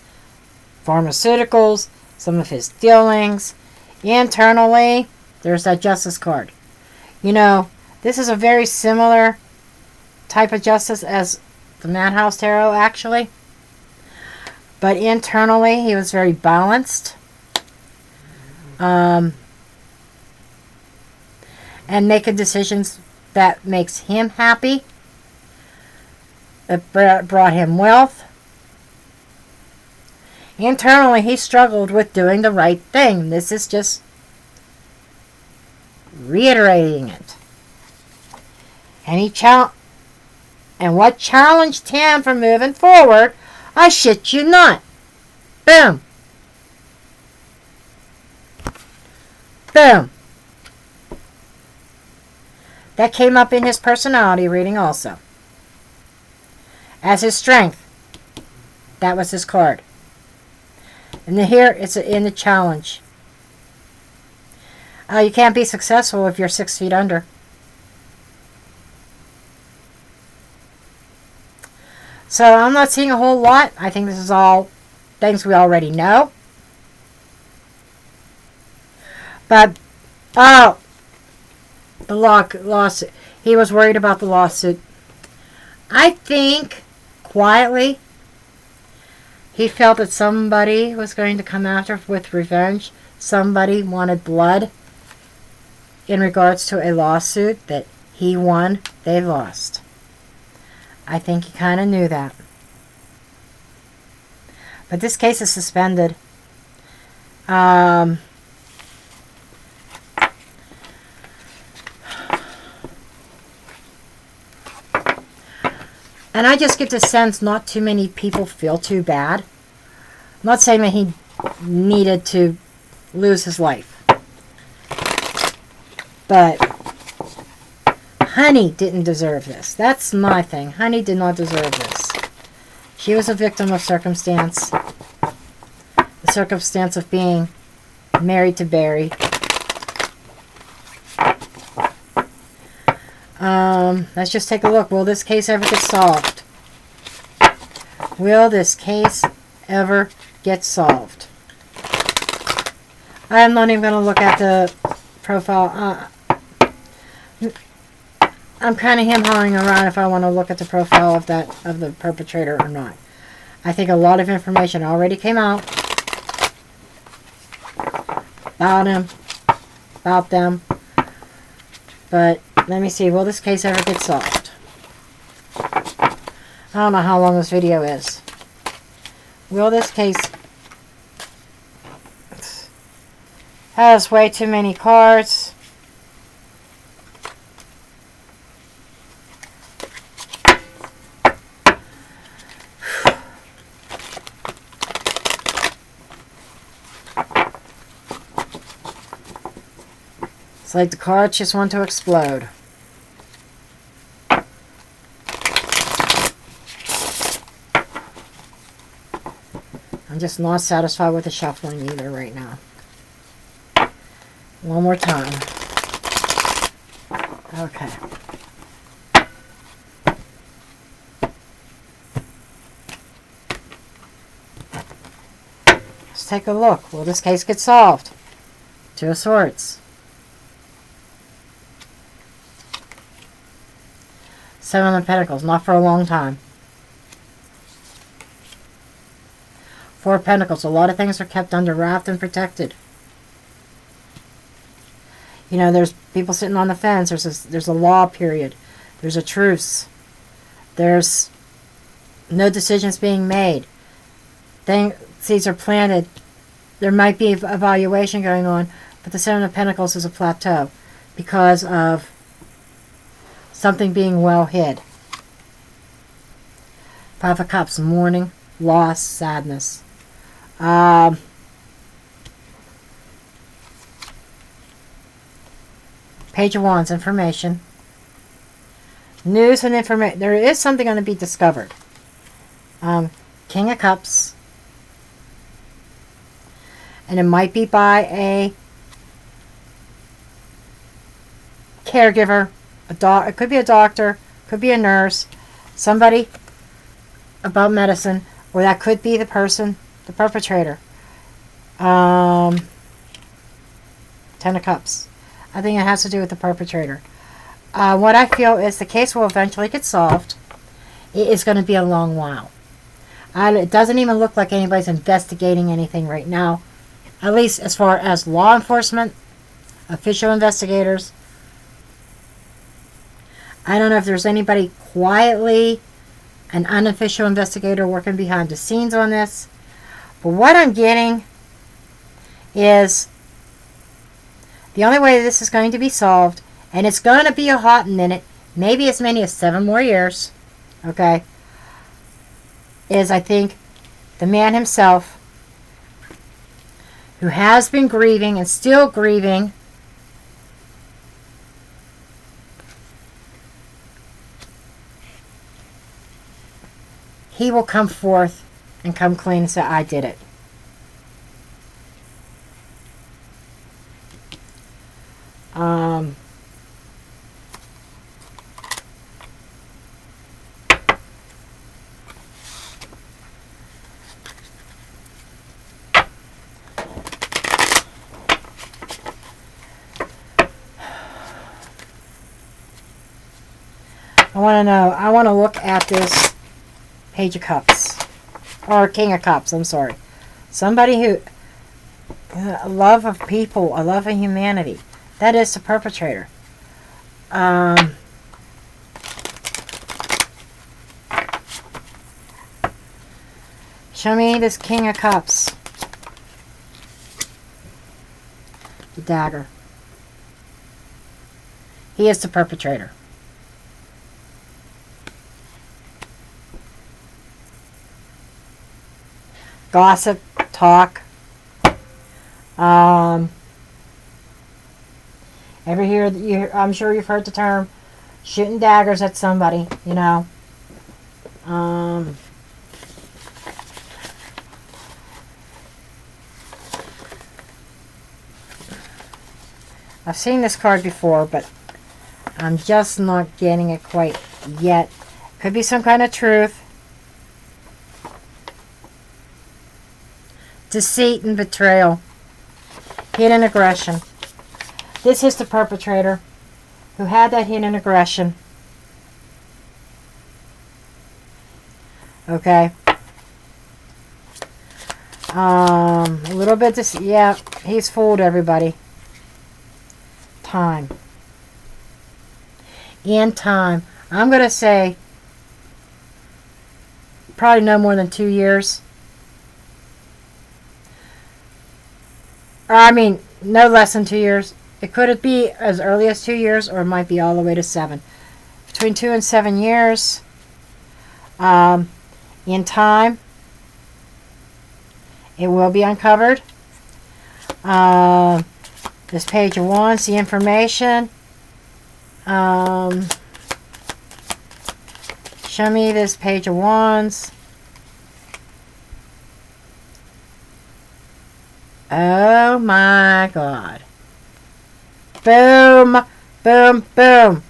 pharmaceuticals, some of his dealings. Internally, there's that Justice card. You know, this is a very similar type of justice as the Madhouse Tarot, actually. But internally, he was very balanced. And making decisions that makes him happy. It brought him wealth. Internally, he struggled with doing the right thing. This is just reiterating it. And what challenged him from moving forward? I shit you not. Boom. Boom. That came up in his personality reading also. As his strength. That was his card. And here it's in the challenge. You can't be successful if you're 6 feet under. So I'm not seeing a whole lot. I think this is all things we already know. But, oh, the lawsuit. He was worried about the lawsuit. I think, quietly, he felt that somebody was going to come after with revenge. Somebody wanted blood in regards to a lawsuit that he won, they lost. I think he kind of knew that. But this case is suspended. And I just get the sense not too many people feel too bad. I'm not saying that he needed to lose his life. But Honey didn't deserve this. That's my thing. Honey did not deserve this. She was a victim of circumstance. The circumstance of being married to Barry. Let's just take a look. Will this case ever get solved? Will this case ever get solved? I'm not even going to look at the profile. I'm kind of hem-hawing around if I want to look at the profile of the perpetrator or not. I think a lot of information already came out about him, about them. But let me see. Will this case ever get solved? I don't know how long this video is. Will this case... has way too many cards. It's like the cards just want to explode. I'm just not satisfied with the shuffling either right now. One more time. Okay. Let's take a look. Will this case get solved? Two of Swords. Seven of Pentacles. Not for a long time. Four of Pentacles. A lot of things are kept under wrapped and protected. You know, there's people sitting on the fence. There's a law period. There's a truce. There's no decisions being made. Seeds are planted. There might be evaluation going on, but the Seven of Pentacles is a plateau because of something being well hid. Five of Cups, mourning, loss, sadness. Page of Wands, information. News and information. There is something going to be discovered. King of Cups. And it might be by a caregiver. It could be a doctor. Could be a nurse. Somebody about medicine. Or that could be the person, the perpetrator. Ten of Cups. I think it has to do with the perpetrator. What I feel is the case will eventually get solved. It is going to be a long while. It doesn't even look like anybody's investigating anything right now. At least as far as law enforcement, official investigators. I don't know if there's anybody quietly, an unofficial investigator working behind the scenes on this. But what I'm getting is the only way this is going to be solved, and it's going to be a hot minute, maybe as many as 7 more years, okay, is I think the man himself, who has been grieving and still grieving he will come forth and come clean and say, I did it. I want to know. I want to look at this Page of Cups. Or King of Cups, I'm sorry. Somebody who... a love of people, a love of humanity. That is the perpetrator. Show me this King of Cups. The dagger. He is the perpetrator. Gossip, talk. Ever hear? I'm sure you've heard the term shooting daggers at somebody. You know. I've seen this card before, but I'm just not getting it quite yet. Could be some kind of truth. Deceit and betrayal. Hidden aggression. This is the perpetrator who had that hidden aggression. Okay. A little bit yeah, he's fooled everybody. Time. In time. I'm going to say probably no more than 2 years. I mean, no less than 2 years. It could be as early as 2 years, or it might be all the way to 7. Between 2 and 7 years. In time, it will be uncovered. This Page of Wands, the information. Show me this Page of Wands. Oh my God. Boom, boom, boom.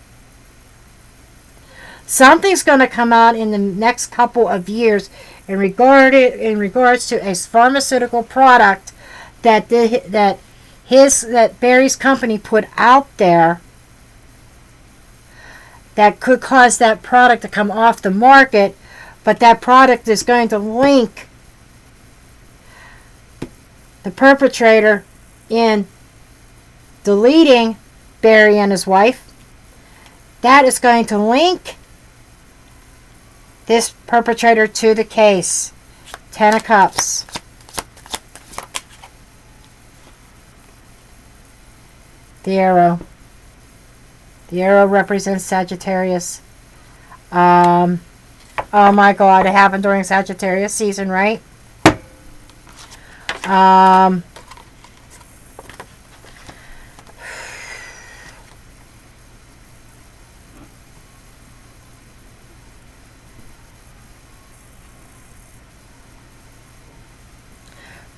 Something's going to come out in the next couple of years in regards to a pharmaceutical product that Barry's company put out there that could cause that product to come off the market, but that product is going to link the perpetrator in deleting Barry and his wife. That is going to link this perpetrator to the case. 10 of Cups. The arrow. The arrow represents Sagittarius. Oh my God, it happened during Sagittarius season, right?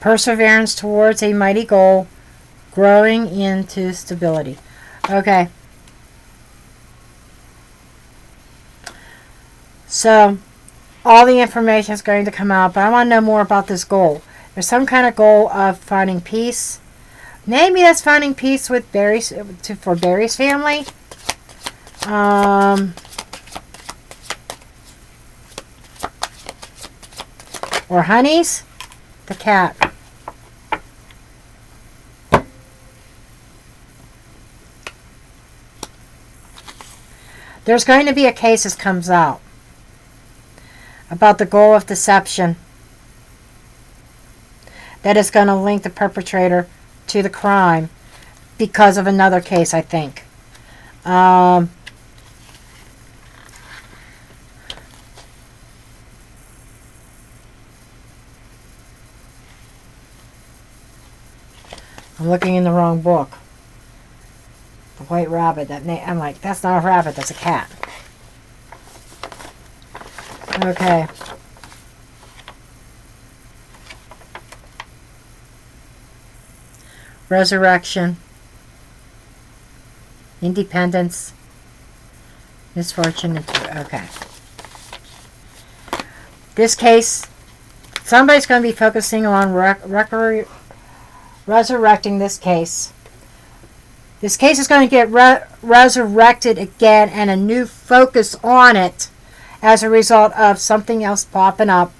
Perseverance towards a mighty goal, growing into stability. Okay. So, all the information is going to come out, but I want to know more about this goal. There's some kind of goal of finding peace. Maybe that's finding peace with for Barry's family. Or Honey's, the cat. There's going to be a case that comes out about the goal of deception that is going to link the perpetrator to the crime because of another case, I think. I'm looking in the wrong book. The White Rabbit. I'm like, that's not a rabbit, that's a cat. Okay. resurrection, independence, misfortune, and okay. This case, somebody's going to be focusing on resurrecting this case. This case is going to get resurrected again, and a new focus on it as a result of something else popping up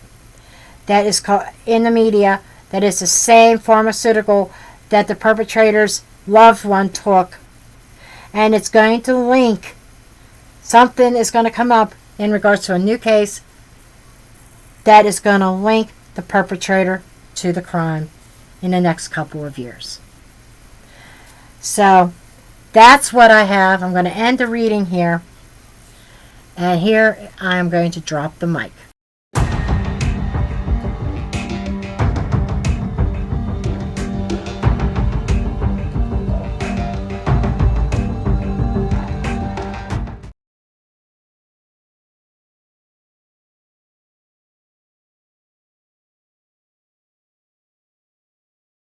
that is called in the media, that is the same pharmaceutical that the perpetrator's loved one took. And it's going to link, something is going to come up in regards to a new case that is going to link the perpetrator to the crime in the next couple of years. So that's what I have. I'm going to end the reading here. And here I am going to drop the mic.